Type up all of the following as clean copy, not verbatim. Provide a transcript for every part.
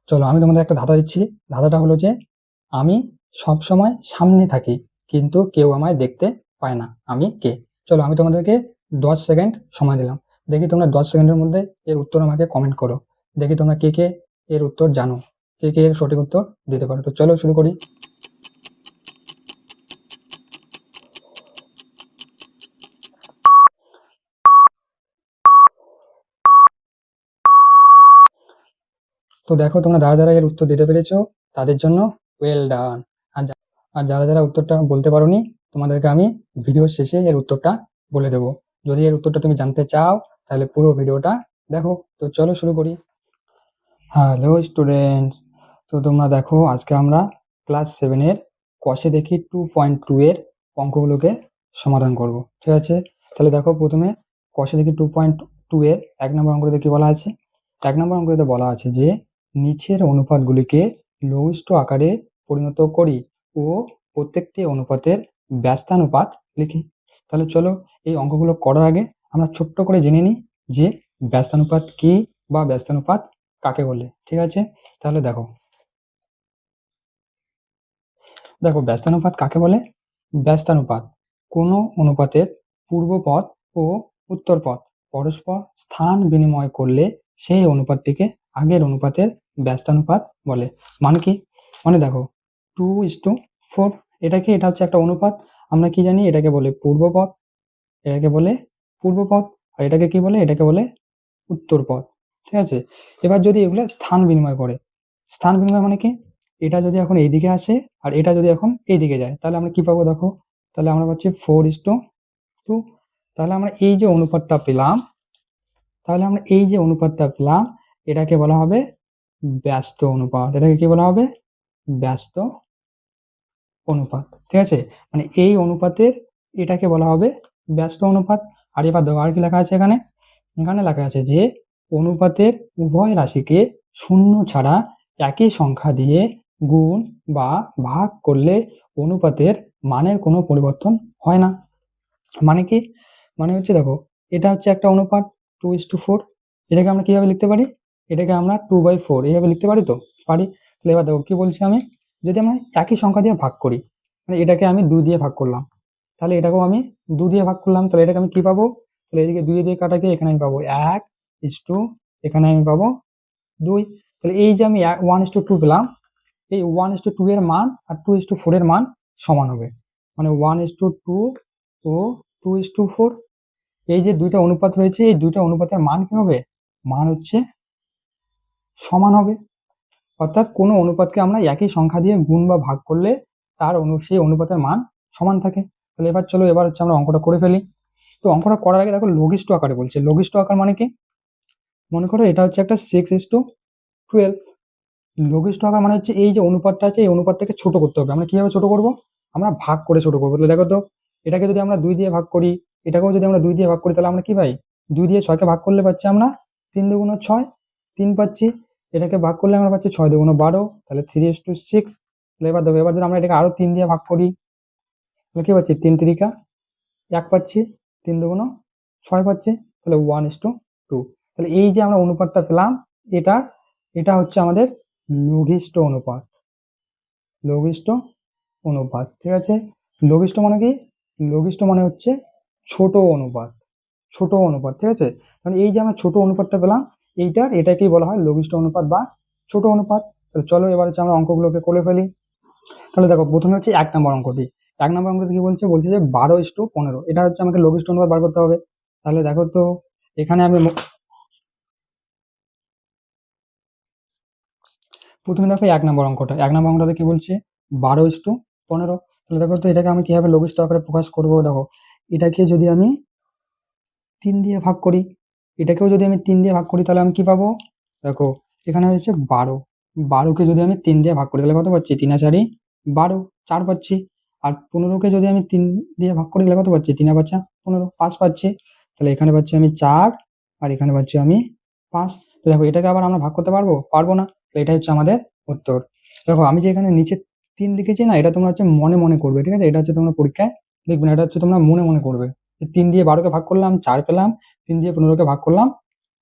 চলো আমি তোমাদের একটা ধাঁধা দিচ্ছি। ধাঁধাটা হলো যে আমি সব সময় সামনে থাকি কিন্তু কেউ আমায় দেখতে পায় না, আমি কে? চলো আমি তোমাদেরকে 10 সেকেন্ড সময় দিলাম। দেখি তোমরা 10 সেকেন্ডের মধ্যে এর উত্তর আমাকে কমেন্ট করো। দেখি তোমরা কে কে এর উত্তর জানো, কে কে এর সঠিক উত্তর দিতে পারো। তো চলো শুরু করি। তো দেখো তোমরা যারা যারা এর উত্তর দিতে পেরেছো তাদের জন্য ওয়েল ডান। আর আর যারা যারা উত্তরটা বলতে পারোনি তোমাদেরকে আমি ভিডিওর শেষে এর উত্তরটা বলে দেবো। যদি এর উত্তরটা তুমি জানতে চাও তাহলে পুরো ভিডিওটা দেখো। তো চলো শুরু করি। হ্যালো স্টুডেন্টস, তো তোমরা দেখো আজকে আমরা ক্লাস 7-এর কষে দেখি 2.2 এর অঙ্কগুলোকে সমাধান করব। ঠিক আছে, তাহলে দেখো প্রথমে কষে দেখি 2.2 এর 1 নম্বর অঙ্কতে কি বলা আছে। 1 নম্বর অঙ্কতে বলা আছে যে নিচের অনুপাতগুলিকে লঘিষ্ঠ আকারে পরিণত করি ও প্রত্যেকটি অনুপাতের ব্যস্তানুপাত লিখি। তাহলে চলো এই অঙ্কগুলো করার আগে আমরা ছোট্ট করে জেনে নিই যে ব্যস্তানুপাত কি বা ব্যস্তানুপাত কাকে বলে। ঠিক আছে, তাহলে দেখো দেখো ব্যস্তানুপাত কাকে বলে। ব্যস্তানুপাত কোনো অনুপাতের পূর্বপদ ও উত্তরপদ পরস্পর স্থান বিনিময় করলে সেই অনুপাতটিকে আগের অনুপাতের ব্যস্তানুপাত বলে। মানে কি? মানে দেখো 2:4, এটা হচ্ছে একটা অনুপাত। আমরা কি জানি? এটাকে বলে পূর্বপদ, এটাকে বলে পূর্বপদ, আর এটাকে কি বলে? এটাকে বলে উত্তরপদ। ঠিক আছে, এবার যদি এগুলো স্থান বিনিময় করে, স্থান বিনিময় মানে কি? এটা যদি এখন এইদিকে আসে আর এটা যদি এখন এইদিকে যায় তাহলে আমরা কি পাবো দেখো। তাহলে আমরা পাচ্ছি 4:2। তাহলে আমরা এই যে অনুপাতটা পেলাম, এটাকে বলা হবে ব্যস্ত অনুপাত। এটাকে কি বলা হবে? ব্যস্ত অনুপাত। ঠিক আছে, মানে এই অনুপাতের এটাকে বলা হবে ব্যস্ত অনুপাত। আর এবার দেখো আর কি লেখা আছে এখানে। এখানে লেখা আছে যে অনুপাতের উভয় রাশিকে শূন্য ছাড়া একই সংখ্যা দিয়ে গুণ বা ভাগ করলে অনুপাতের মানের কোনো পরিবর্তন হয় না। মানে কি? মানে হচ্ছে দেখো এটা হচ্ছে একটা অনুপাত 2:4, এটাকে আমরা কিভাবে লিখতে পারি? এটাকে আমরা 2/4 এইভাবে লিখতে পারি। তো পারি। তাহলে এবার দেখো কি বলছি আমি, যদি আমরা একই সংখ্যা দিয়ে ভাগ করি, মানে এটাকে আমি 2 দিয়ে ভাগ করলাম, তাহলে এটাকেও আমি 2 দিয়ে ভাগ করলাম, তাহলে এটাকে আমি কি পাবো? তাহলে এদিকে 2 দিয়ে কাটাকে এখানে আমি পাবো 1:2, এখানে আমি পাবো 2। তাহলে এই যে আমি 1:2 পেলাম, এই 1:2 এর মান আর 2:4 এর মান সমান হবে। মানে 1:2 ও 2:4, এই যে দুইটা অনুপাত রয়েছে, এই দুইটা অনুপাতের মান কি হবে? মান হচ্ছে সমান হবে। অর্থাৎ কোনো অনুপাতকে আমরা একই সংখ্যা দিয়ে গুণ বা ভাগ করলে তার সেই অনুপাতের মান সমান থাকে। তাহলে এবার চলো এবার হচ্ছে আমরা অঙ্কটা করে ফেলি। তো অঙ্কটা করার আগে দেখো লঘিষ্ঠ আকারে বলছে। লঘিষ্ঠ আকার মানে কি? মনে করো এটা হচ্ছে একটা 6:12। লঘিষ্ঠ আকার মানে হচ্ছে এই যে অনুপাতটা আছে এই অনুপাতটাকে ছোট করতে হবে। আমরা কিভাবে ছোট করব? আমরা ভাগ করে ছোট করবো। তাহলে দেখো তো, এটাকে যদি আমরা 2 দিয়ে ভাগ করি, এটাকেও যদি আমরা 2 দিয়ে ভাগ করি, তাহলে আমরা কি পাই? 2 দিয়ে 6কে ভাগ করলে পাচ্ছি আমরা 3×2=6, 3 পাচ্ছি। এটাকে ভাগ করলে আমরা পাচ্ছি 6×2=12, তাহলে 3:6। তাহলে এবার দেখো, এবার যদি আমরা এটাকে আরো 3 দিয়ে ভাগ করি তাহলে কি পাচ্ছি? 3×3=1 পাচ্ছি, 3×2=6 পাচ্ছি, তাহলে 1:2। তাহলে এই যে আমরা অনুপাতটা পেলাম, এটা এটা হচ্ছে আমাদের লঘিষ্ঠ অনুপাত। লঘিষ্ঠ অনুপাত। ঠিক আছে, লঘিষ্ঠ মানে কি? লঘিষ্ঠ মানে হচ্ছে ছোট অনুপাত, ছোট অনুপাত। ঠিক আছে, মানে এই যে আমরা ছোট অনুপাতটা পেলাম, এটাকেই বলা হয় লঘিষ্ঠ অনুপাত বা ছোট অনুপাত। তাহলে চলো এবার হচ্ছে আমরা অঙ্কগুলোকে করে ফেলি। তাহলে দেখো প্রথমে হচ্ছে 1 নম্বর অঙ্কটি। 1 নম্বর অঙ্কটি কি বলছে? বলছে যে 12:15, এটা হচ্ছে আমাকে লঘিষ্ঠ অনুপাত বার করতে হবে। তাহলে দেখো তো, এখানে আমি প্রথমে দেখো 1 নম্বর অঙ্কটা। 1 নম্বর অঙ্কটাতে কি বলছে? 12:15। তাহলে দেখো তো এটাকে আমি কিভাবে লঘিষ্ঠ আকারে প্রকাশ করবো। দেখো এটাকে যদি আমি 3 দিয়ে ভাগ করি, এটাকেও যদি আমি 3 দিয়ে ভাগ করি, তাহলে আমি কি পাবো? দেখো এখানে হচ্ছে 12, 12কে যদি আমি 3 দিয়ে ভাগ করি তাহলে কত পাচ্ছি? 3×4=12, 4 পাচ্ছি। আর 15কে যদি আমি 3 দিয়ে ভাগ করি তাহলে কত পাচ্ছি? 3×5=15, 5 পাচ্ছি। তাহলে এখানে পাচ্ছি আমি 4 আর এখানে পাচ্ছি আমি 5। তো দেখো এটাকে আবার আমরা ভাগ করতে পারবো? পারবো না। তো এটাই হচ্ছে আমাদের উত্তর। দেখো আমি যে এখানে নিচে 3 লিখেছি না, এটা তোমরা হচ্ছে মনে মনে করবে। ঠিক আছে, এটা হচ্ছে তোমরা পরীক্ষায় লিখবে না, এটা হচ্ছে তোমরা মনে মনে করবে। 3 দিয়ে 12কে ভাগ করলাম 4 পেলাম, 3 দিয়ে 15কে ভাগ করলাম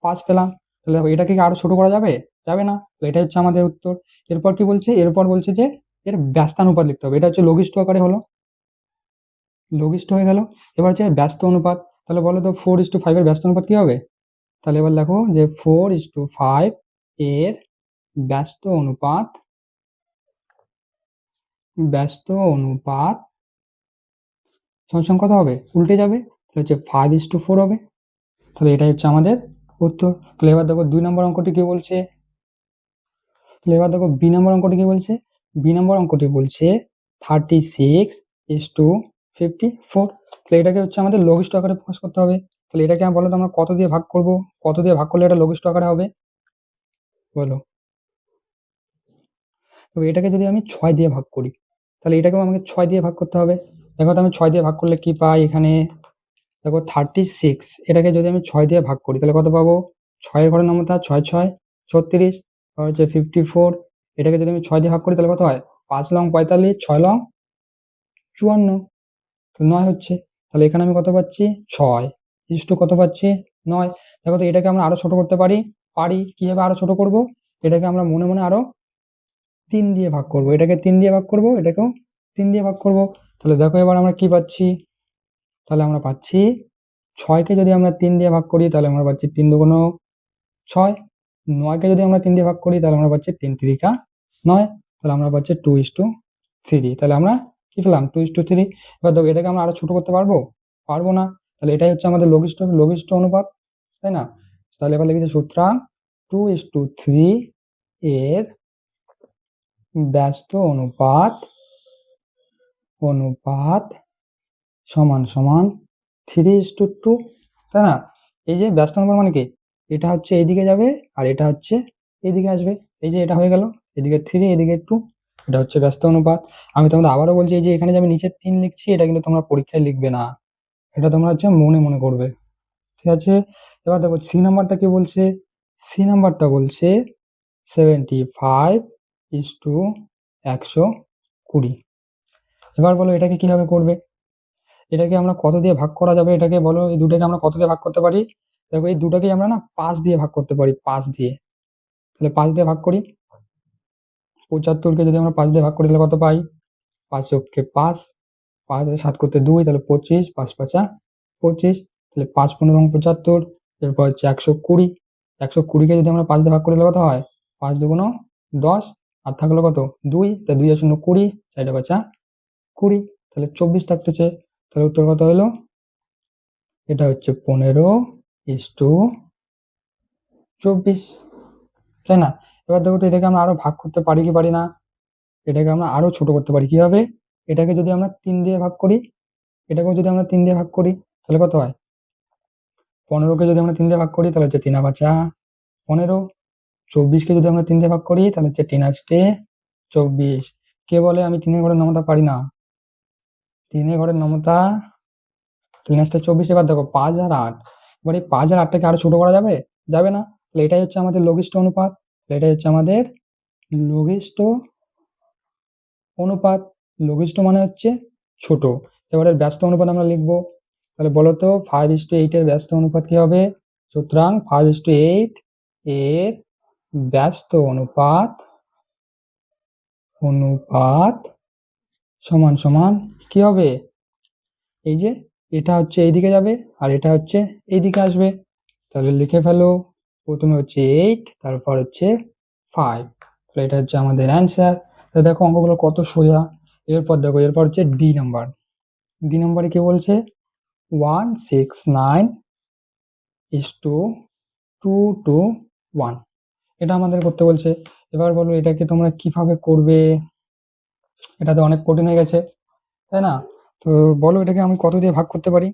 5 পেলাম। তাহলে দেখো এটাকে কি আরো ছোট করা যাবে? যাবে না। তো এটা হচ্ছে আমাদের উত্তর। এরপর কি বলছে, এরপর বলছে যে এর ব্যস্তানুপাত লিখতে হবে। এটা হচ্ছে লঘিষ্ঠ আকারে হলো, লঘিষ্ঠ হয়ে গেল। এবার হচ্ছে ব্যস্ত অনুপাত। তাহলে বলো তো 4:5 এর ব্যস্ত অনুপাত কি হবে? তাহলে এবার দেখো যে 4:5 এর ব্যস্ত অনুপাত, ব্যস্ত অনুপাত সমান কত হবে? উল্টে যাবে, তাহলে হচ্ছে 5:4 হবে। তাহলে এটাই হচ্ছে আমাদের উত্তর। তাহলে এবার দেখো 2 নম্বর অঙ্কটি কি বলছে। তাহলে এবার দেখো বি নম্বর অঙ্কটি কি বলছে। বি নম্বর অঙ্কটি বলছে 36:54। তাহলে এটাকে হচ্ছে আমাদের লঘিষ্ঠ আকারে প্রকাশ করতে হবে। তাহলে এটাকে বলো তো আমরা কত দিয়ে ভাগ করব? কত দিয়ে ভাগ করলে এটা লঘিষ্ঠ আকারে হবে বলো? তো এটাকে যদি আমি 6 দিয়ে ভাগ করি, তাহলে এটাকেও আমাকে 6 দিয়ে ভাগ করতে হবে। দেখো তো আমি 6 দিয়ে ভাগ করলে কি পাই এখানে? দেখো 36, এটাকে যদি আমি 6 দিয়ে ভাগ করি তাহলে কত পাবো? 6 এর ঘরের নম্বরটা 6 6 36, আর হচ্ছে 54। এটাকে যদি আমি 6 দিয়ে ভাগ করি তাহলে কত হয়? 5 লং 45, 6 লং 54, তো 9 হচ্ছে। তাহলে এখানে আমি কত পাচ্ছি? 6 ইস্টু কত পাচ্ছি? 9। দেখো তো এটাকে আমরা আরো ছোট করতে পারি। কিভাবে আরো ছোট করব? এটাকে আমরা মনে মনে আরো 3 দিয়ে ভাগ করব। এটাকে 3 দিয়ে ভাগ করব, এটাকেও 3 দিয়ে ভাগ করব। তাহলে দেখো এবার আমরা কি পাচ্ছি? তাহলে আমরা পাচ্ছি 6 কে যদি আমরা 3 দিয়ে ভাগ করি তাহলে আমরা পাচ্ছি 3 দুগুণ 6। 9 কে যদি আমরা 3 দিয়ে ভাগ করি তাহলে আমরা পাচ্ছি 3 3 9। তাহলে আমরা পাচ্ছি 2:3। তাহলে আমরা কি পেলাম? 2:3। এবার দেখো এটাকে আমরা আরো ছোট করতে পারবো? পারবো না। তাহলে এটাই হচ্ছে আমাদের লঘিষ্ঠ অনুপাত, তাই না? তাহলে এবার লিখেছি সুতরাং 2:3 এর ব্যস্ত অনুপাত সমান সমান 3:2, তাই না? এই যে ব্যস্ত অনুপাত মানে কি? এটা হচ্ছে এইদিকে যাবে আর এটা হচ্ছে এইদিকে আসবে। এই যে এটা হয়ে গেল, এদিকে 3 এদিকে 2, এটা হচ্ছে ব্যস্ত অনুপাত। আমি তোমাদের আবারও বলছি, এই যে এখানে যে আমি নিচে 3 লিখছি এটা কিন্তু তোমরা পরীক্ষায় লিখবে না, এটা তোমরা হচ্ছে মনে মনে করবে, ঠিক আছে? এবার দেখো সি নাম্বারটা কি বলছে। সি নাম্বারটা বলছে 75:120। এবার বলো এটাকে কিভাবে করবে? এটাকে আমরা কত দিয়ে ভাগ করা যাবে? এটাকে বলো, এই দুটাকে আমরা কত দিয়ে ভাগ করতে পারি? দেখো এই দুটাকেই আমরা না 5 দিয়ে ভাগ করতে পারি, 5 দিয়ে। তাহলে 5 দিয়ে ভাগ করি। 75 কে যদি আমরা 5 দিয়ে ভাগ করি তাহলে কত পাই? 5 × 5, 5 আর 7 করতে 2, তাহলে 25, 5 5 25। তাহলে 5 15 75। এরপর হচ্ছে 120। 120 কে যদি আমরা 5 দিয়ে ভাগ করি তাহলে কত হয়? 5 দুগুণ 10, আর থাকলো কত? 2, তাহলে 2 আর 0 20, 4 5 20, তাহলে 24 থাকতেছে। তাহলে উত্তর কত হলো? এটা হচ্ছে 15:24, তাই না? এবার দেখো তো এটাকে আমরা আরো ভাগ করতে পারি কি পারি না? এটাকে আমরা আরো ছোট করতে পারি। কিভাবে? এটাকে যদি আমরা 3 দিয়ে ভাগ করি, এটাকেও যদি আমরা 3 দিয়ে ভাগ করি তাহলে কত হয়? 15 কে যদি আমরা 3 দিয়ে ভাগ করি তাহলে হচ্ছে 3 আর 5 15। 24 কে যদি আমরা 3 দিয়ে ভাগ করি তাহলে হচ্ছে 3 আর 24। কে বলে আমি 3 এর ঘরের নমতা পারি না? 3 এর ঘরের নমতা 3 আর 24। এবার দেখো 5 আর 8, এবার এই 5 আর 8টাকে আরো ছোট করা যাবে? যাবে না। তাহলে এটাই হচ্ছে আমাদের লঘিষ্ঠ অনুপাত। এটাই হচ্ছে আমাদের লঘিষ্ঠ অনুপাত। লঘিষ্ঠ মানে হচ্ছে ছোট। এবারে ব্যস্ত অনুপাত আমরা লিখবো। তাহলে বলো তো 5:8 এর ব্যস্ত অনুপাত কি হবে? সুতরাং 5:8 এর ব্যস্ত অনুপাত সমান সমান কি হবে? এই যে এটা হচ্ছে এইদিকে যাবে আর এটা হচ্ছে এইদিকে আসবে। তাহলে লিখে ফেলো, প্রথমে হচ্ছে 8, তারপর হচ্ছে 5। তাহলে এটা হচ্ছে আমাদের অ্যান্সার। তো দেখো অঙ্কগুলো কত সোজা। এরপর দেখো, এরপর হচ্ছে ডি নাম্বার। ডি নাম্বারে কি বলছে? 169:2:1, এটা আমাদের করতে বলছে। এবার বলো এটাকে তোমরা কিভাবে করবে? এটা তো অনেক কঠিন হয়ে গেছে, তাই না? তো বলো এটাকে আমি কত দিয়ে ভাগ করতে পারি?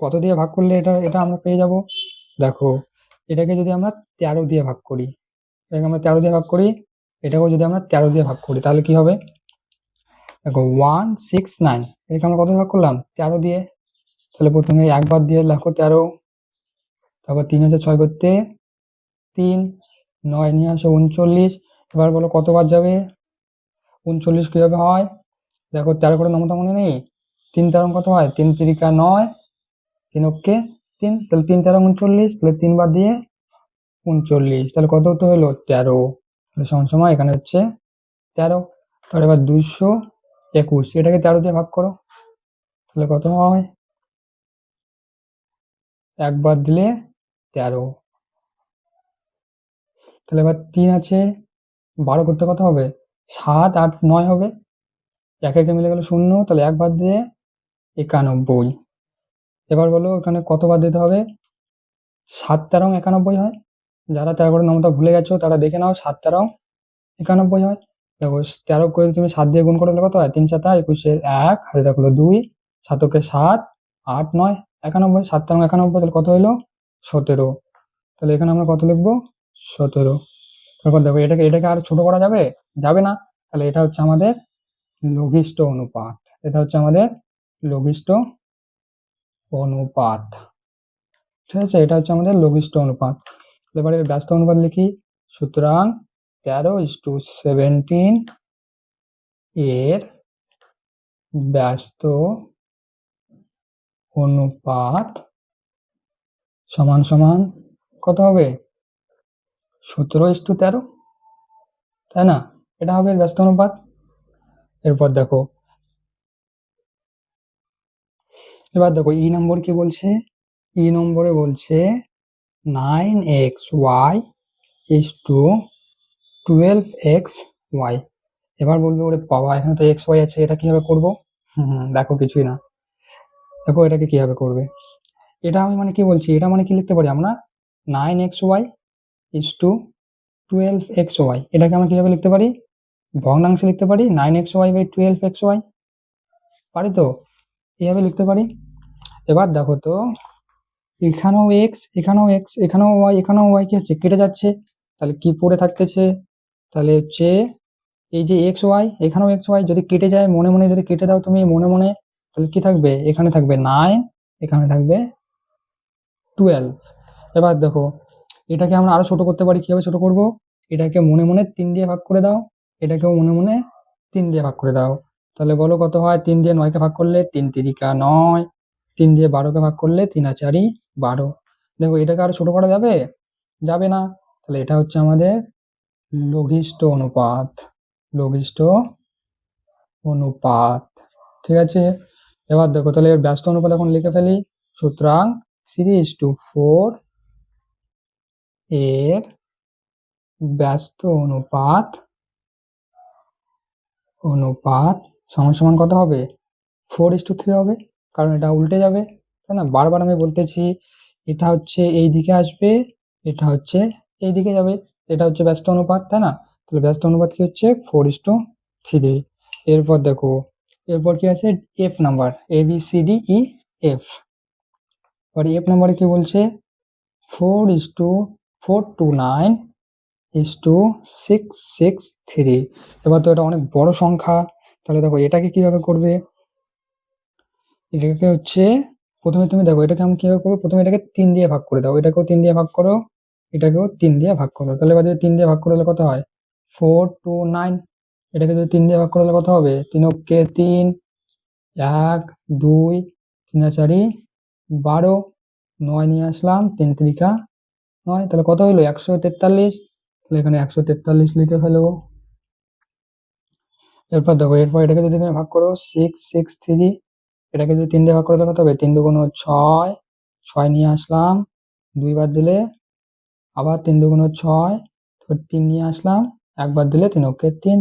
কত দিয়ে ভাগ করলে এটা এটা আমরা পেয়ে যাব? দেখো এটাকে যদি আমরা 13 দিয়ে ভাগ করি, এটাকে আমরা 13 দিয়ে ভাগ করি, এটাকেও যদি আমরা 13 দিয়ে ভাগ করি তাহলে কি হবে? দেখো 169, এটাকে আমরা কত দিয়ে ভাগ করলাম? 13 দিয়ে। তাহলে প্রথমে একবার দিয়ে লেখো 13, তারপর 3 আছে 6 করতে 3, 9 নিয়ে আসো 39। এবার বলো কতবার যাবে? 39 কিভাবে হয়? দেখো 13 করে নমতা মনে নেই? 3 13 কত হয়? 3 3 9, 3 অক্ষে 3, তাহলে 3 13 39, তাহলে 3 বার দিয়ে 39, তাহলে কত উত্তর হলো 13, তাহলে সমান সমান এখানে হচ্ছে 13। তাহলে এবার 221, এটাকে 13 দিয়ে ভাগ করো, তাহলে কত হয়, একবার দিলে 13। তাহলে এবার 3 আছে, 12 করতে কত হবে, 7, 8, 9 হবে, একে একে মিলে গেল 0, তাহলে একবার দিয়ে 91। এবার বলো এখানে কতবার দিতে হবে, 7 13 91 হয়। যারা 13 করে নম্বরটা ভুলে গেছো তারা দেখে নাও, 7 13 91 হয়। দেখো 13 করে তুমি 7 দিয়ে গুণ করে দিলে কত হয়, 3 7 21, 1 হাতে থাকলো 2, 7 7, 8 9 91, 7 13 91, তাহলে কত হলো 17। তাহলে এখানে আমরা কত লিখবো, 17। তারপর দেখো এটাকে এটাকে আর ছোট করা যাবে, যাবে না, তাহলে এটা হচ্ছে আমাদের লঘিষ্ঠ অনুপাত, এটা হচ্ছে আমাদের লঘিষ্ঠ অনুপাত, ঠিক আছে, এটা হচ্ছে আমাদের লঘিষ্ঠ অনুপাত। এবারে ব্যস্ত অনুপাত লিখি, সুতরাং 13:17 এর ব্যস্ত অনুপাত সমান সমান কত হবে, 17:13, তাই না, এটা হবে ব্যস্ত অনুপাত। এরপর দেখো, এবার দেখো ই নম্বর কি বলছে, ই নম্বরে বলছে 9xy is to 12xy। এবার বলবে ওরে বাবা এখানে তো xy আছে, এটা কিভাবে করব, দেখো কিছুই না, দেখো এটাকে কিভাবে করবে, এটা আমি মানে কি বলছি, এটা মানে কি লিখতে পারি আমরা, 9xy is to 12xy, এটাকে আমরা কিভাবে লিখতে পারি, ভগ্নাংশে লিখতে পারি, 9xy/12xy, পারি তো, এইভাবে লিখতে পারি। এবার দেখো তো, এখানেও x, এখানেও x, এখানেও y, এখানেও y, কি হচ্ছে, কেটে যাচ্ছে, তাহলে কি পড়ে থাকতেছে, তাহলে হচ্ছে এই যে এক্স ওয়াই, এখানেও এক্স ওয়াই যদি কেটে যায়, মনে মনে যদি কেটে দাও তুমি মনে মনে, তাহলে কি থাকবে, এখানে থাকবে 9, এখানে থাকবে 12। এবার দেখো এটাকে আমরা আরো ছোট করতে পারি, কিভাবে ছোট করব, এটাকে মনে মনে 3 দিয়ে ভাগ করে দাও, এটাকেও মনে মনে 3 দিয়ে ভাগ করে দাও, তাহলে বলো কত হয়, 3 দিয়ে 9 কে ভাগ করলে 3 3 9, 3 দিয়ে 12 কে ভাগ করলে 3 আর 4 12। দেখো এটাকে আরো ছোট করা যাবে, যাবে না, তাহলে এটা হচ্ছে আমাদের লঘিষ্ঠ অনুপাত, লঘিষ্ঠ অনুপাত, ঠিক আছে। এবার দেখো তাহলে এর ব্যস্ত অনুপাত এখন লিখে ফেলি, সুতরাং 3:4 এর ব্যস্ত অনুপাত অনুপাত সমান সমান কত হবে, 4:3 হবে, কারণ এটা উল্টে যাবে, তাই না, বারবার আমি বলতেছি, এটা হচ্ছে এই দিকে আসবে, এটা হচ্ছে এই দিকে যাবে, এটা হচ্ছে ব্যস্ত অনুপাত, তাই না, তাহলে ব্যস্ত অনুপাত কি হচ্ছে 4:3। এরপর দেখো, এরপর কি আছে, এফ নাম্বার, ABCDE F, এবার এফ নাম্বারে কি বলছে, 4:429:663। এবার তো এটা অনেক বড় সংখ্যা, তাহলে দেখো এটাকে কিভাবে করবে, এটাকে হচ্ছে প্রথমে তুমি দেখো এটাকে আমি কিভাবে করবো, প্রথমে এটাকে 3 দিয়ে ভাগ করে দাও, এটাকেও 3 দিয়ে ভাগ করো, এটাকেও 3 দিয়ে ভাগ করো, তাহলে এবার যদি 3 দিয়ে ভাগ করে দিলে কত হয়, 429, এটাকে যদি 3 দিয়ে ভাগ করে দিলে কত হবে, 3 কে 3, 1 2, 3 আর 4 12, 9 নিয়ে আসলাম, 3 3 9, তাহলে কত হলো 143, তাহলে এখানে 143 লিখে ফেলো। এরপর দেখো এরপর এটাকে যদি তুমি ভাগ করো 663, এটাকে যদি 3 দিয়ে ভাগ করে দাও কত হবে, 3 2 6, 6 নিয়ে আসলাম, 2 বার দিলে আবার 3 2 6, তো 3 নিয়ে আসলাম, একবার দিলে 3 কে 3,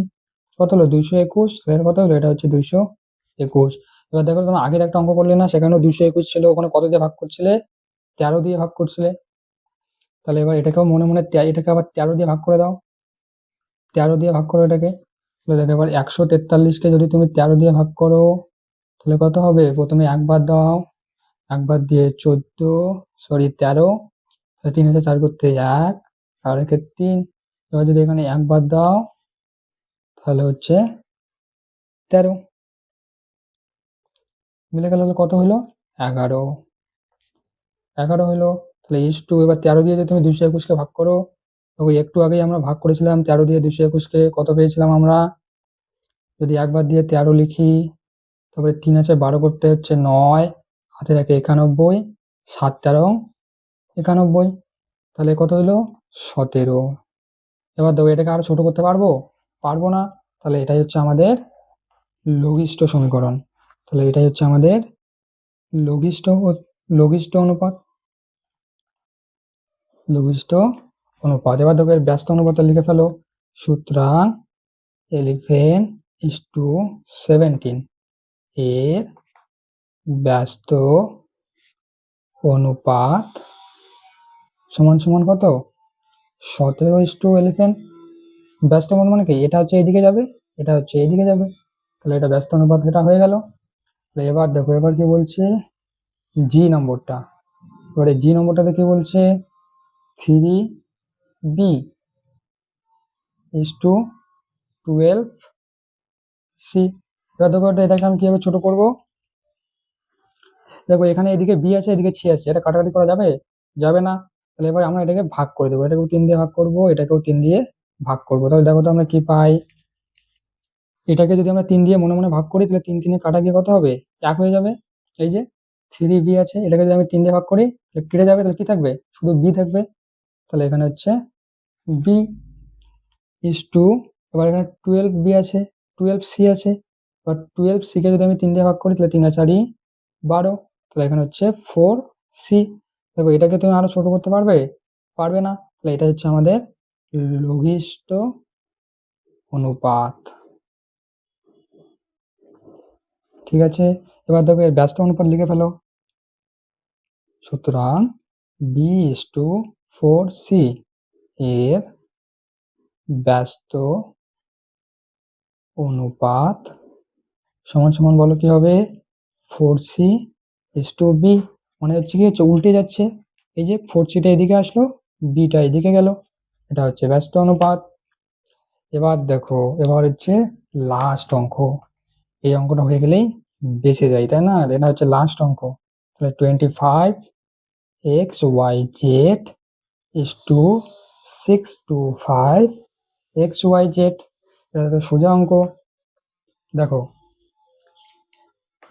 কত হলো 221, এর কত হলো, এটা হচ্ছে 221। এবার দেখো তোমরা আগের একটা অঙ্ক করলে না, সেখানেও 221 ছিল, ওখানে কত দিয়ে ভাগ করছিলে, 13 দিয়ে ভাগ করছিলে, তাহলে এবার এটাকেও মনে মনে এটাকে আবার 13 দিয়ে ভাগ করে দাও, 13 দিয়ে ভাগ করো এটাকে, তাহলে দেখো এবার 143কে যদি তুমি 13 দিয়ে ভাগ করো, তাহলে কত হবে, প্রথমে একবার দাও, একবার দিয়ে 13, 3 আছে 4 করতে 1 আর 1 3, এবার যদি এখানে একবার দাও তাহলে হচ্ছে 13, মিলে গেল, কত হলো 11, 11 হলো, তাহলে ইস টু, এবার 13 দিয়ে যদি তুমি 221কে ভাগ করো, তবে একটু আগেই আমরা ভাগ করেছিলাম 13 দিয়ে 221কে, কত পেয়েছিলাম আমরা, যদি একবার দিয়ে 13 লিখি, তারপরে 3 আছে 12 করতে হচ্ছে 9, হাতে রাখে 91, 7 13 91, তাহলে কত হলো 17। এবার দেখো এটাকে আরো ছোট করতে পারবো? পারবো না। তাহলে এটাই হচ্ছে আমাদের লঘিষ্ঠ সমীকরণ। তাহলে এটাই হচ্ছে আমাদের লঘিষ্ঠ লঘিষ্ঠ অনুপাত। লঘিষ্ঠ অনুপাত। এবার দেখো এর ব্যস্ত অনুপাত লিখে ফেলো। সুতরাং 11:17 এর ব্যস্ত অনুপাত সমান সমান কত? 17:11। ব্যস্ত অনুপাত মানে কি? এটা হচ্ছে এইদিকে যাবে, এটা হচ্ছে এইদিকে যাবে, তাহলে এটা ব্যস্ত অনুপাত এটা হয়ে গেল। এবার দেখো এবার কি বলছে জি নম্বরটা। এবারে জি নম্বরটাতে কি বলছে 3b:12c। এবার দেখো এটাকে আমি কিভাবে ছোট করব? দেখো এখানে এদিকে বি আছে, এদিকে সি আছে, এটা কাটাকাটি করা যাবে? যাবে না। তাহলে এবার আমরা এটাকে ভাগ করে দেবো, এটাকেও 3 দিয়ে ভাগ করব, এটাকেও 3 দিয়ে ভাগ করব। তাহলে দেখো তো আমরা কি পাই। এটাকে যদি আমরা 3 দিয়ে মনে মনে ভাগ করি তাহলে 3 3 কাটা গিয়ে কত হবে? 1 হয়ে যাবে। এই যে 3b আছে, এটাকে যদি আমি 3 দিয়ে ভাগ করি তাহলে কেটে যাবে, তাহলে কি থাকবে? শুধু বি থাকবে। তাহলে এখানে হচ্ছে বি ইস টু, এবার এখানে 12b আছে, 12c আছে, এবার 12c কে যদি আমি 3 দিয়ে ভাগ করি তাহলে 3 আর 4 12, তাহলে এখানে হচ্ছে 4c। দেখো এটাকে তুমি আরো ছোট করতে পারবে? পারবে না। তাহলে এটা হচ্ছে আমাদের লঘিষ্ঠ অনুপাত। ঠিক আছে, এবার দেখো এর ব্যস্ত অনুপাত লিখে ফেলো। সুতরাং b:4c এর ব্যস্ত অনুপাত সমান সমান বলো কি হবে? 4c:b। মানে হচ্ছে কি হচ্ছে উল্টে যাচ্ছে, এই যে 4c-টা এদিকে আসলো, b-টা এদিকে গেল, এটা হচ্ছে ব্যস্ত অনুপাত। এবার দেখো এবার হচ্ছে লাস্ট অঙ্ক। এই অঙ্কটা হয়ে গেলেই বেঁচে যায়, তাই না? এটা হচ্ছে লাস্ট অঙ্ক। তাহলে 25xyz is to 625xyz। এটা তো সোজা অঙ্ক। দেখো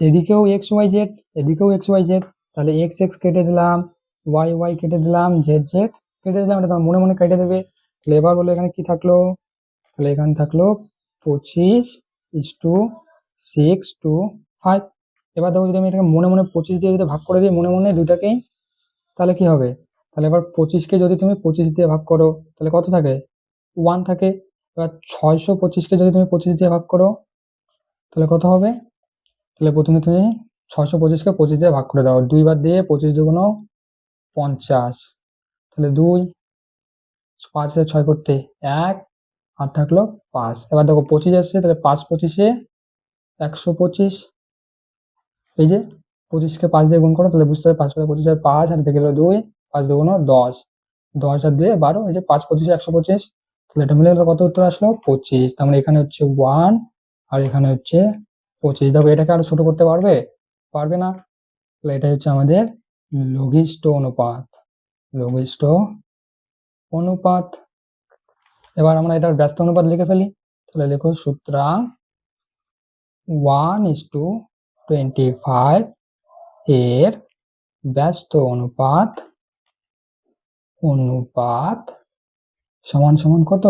এদিকেও xyz, এদিকেও xyz, তাহলে x x কেটে দিলাম, y y কেটে দিলাম, z z কেটে দিলাম, এটা মনে মনে কেটে দেবে। তাহলে এবার বলো এখানে কি থাকলো? তাহলে এখানে থাকলো 25:625। এবার দেখো যদি আমি এটাকে মনে মনে 25 দিয়ে যদি ভাগ করে দিই মনে মনে দুটাকেই, তাহলে কি হবে? তাহলে এবার 25কে যদি তুমি 25 দিয়ে ভাগ করো তাহলে কত থাকে? 1 থাকে। এবার 625কে যদি তুমি 25 দিয়ে ভাগ করো তাহলে কত হবে? তাহলে প্রথমে তুমি 625কে 25 দিয়ে ভাগ করে দাও, 2 বার দিয়ে 25 দুগুণ 50, তাহলে 2, 5 এ 6 করতে 1, আর থাকলো 5। এবার দেখো 25 আসছে, তাহলে 5 25-এ 125। এই যে 25কে 5 দিয়ে গুণ করো তাহলে বুঝতে হবে 5 5 25 আর 5, আর থেকে গেলো 2, 5 দুগুণ 10, 10 আর 2 12, এই যে 5 25-এ 125। তাহলে এটা মিলে কত উত্তর আসলো? 25। তার মানে এখানে হচ্ছে 1 আর এখানে হচ্ছে 25। দেখো এটাকে আরো ছোট করতে পারবে? পারবে না। তাহলে এটা হচ্ছে আমাদের লঘিষ্ঠ অনুপাত। লঘিষ্ঠ অনুপাত। এবার আমরা এটার ব্যস্ত অনুপাত লিখে ফেলি। তাহলে লেখো সুতরাং 1:25 এর ব্যস্ত অনুপাত সমান সমান কত?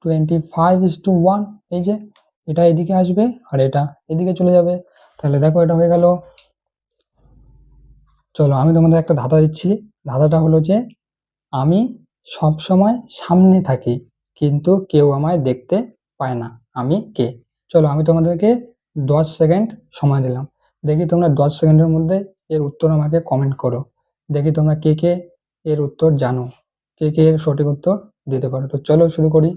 25:1। এই যে এটা এদিকে আসবে আর এটা এদিকে চলে যাবে। তাহলে দেখো এটা হয়ে গেল। চলো আমি তোমাদের একটা ধাঁধা দিচ্ছি। ধাঁধাটা হলো যে আমি সব সময় সামনে থাকি কিন্তু কেউ আমায় দেখতে পায় না, আমি কে? চলো আমি তোমাদেরকে 10 সেকেন্ড সময় দিলাম, দেখি তোমরা 10 সেকেন্ডের মধ্যে এর উত্তর আমাকে কমেন্ট করো। দেখি তোমরা কে কে এর উত্তর জানো, কে কে এর সঠিক উত্তর দিতে পারো। তো চলো শুরু করি।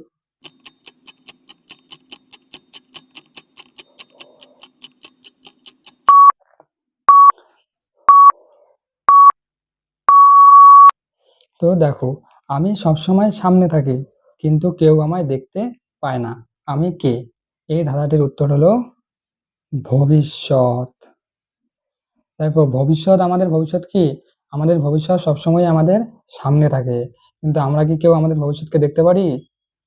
তো দেখো আমি সবসময় সামনে থাকি কিন্তু কেউ আমায় দেখতে পায় না, আমি কে? এই ধাঁধাটির উত্তর হলো ভবিষ্যৎ। দেখো ভবিষ্যৎ, আমাদের ভবিষ্যৎ কি? আমাদের ভবিষ্যৎ সবসময় আমাদের সামনে থাকে, কিন্তু আমরা কি কেউ আমাদের ভবিষ্যৎকে দেখতে পারি?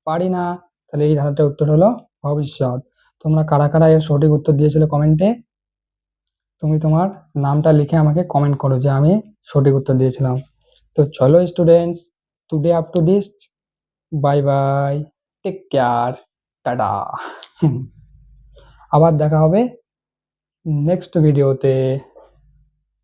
পারি না। তাহলে এই ধাঁধাটার উত্তর হলো ভবিষ্যৎ। তোমরা কারা কারা এর সঠিক উত্তর দিয়েছিলে কমেন্টে তুমি তোমার নামটা লিখে আমাকে কমেন্ট করো যে আমি সঠিক উত্তর দিয়েছিলাম। তো চলো students, today up to this, bye bye, take care, tata. আবার দেখা হবে নেক্সট ভিডিওতে।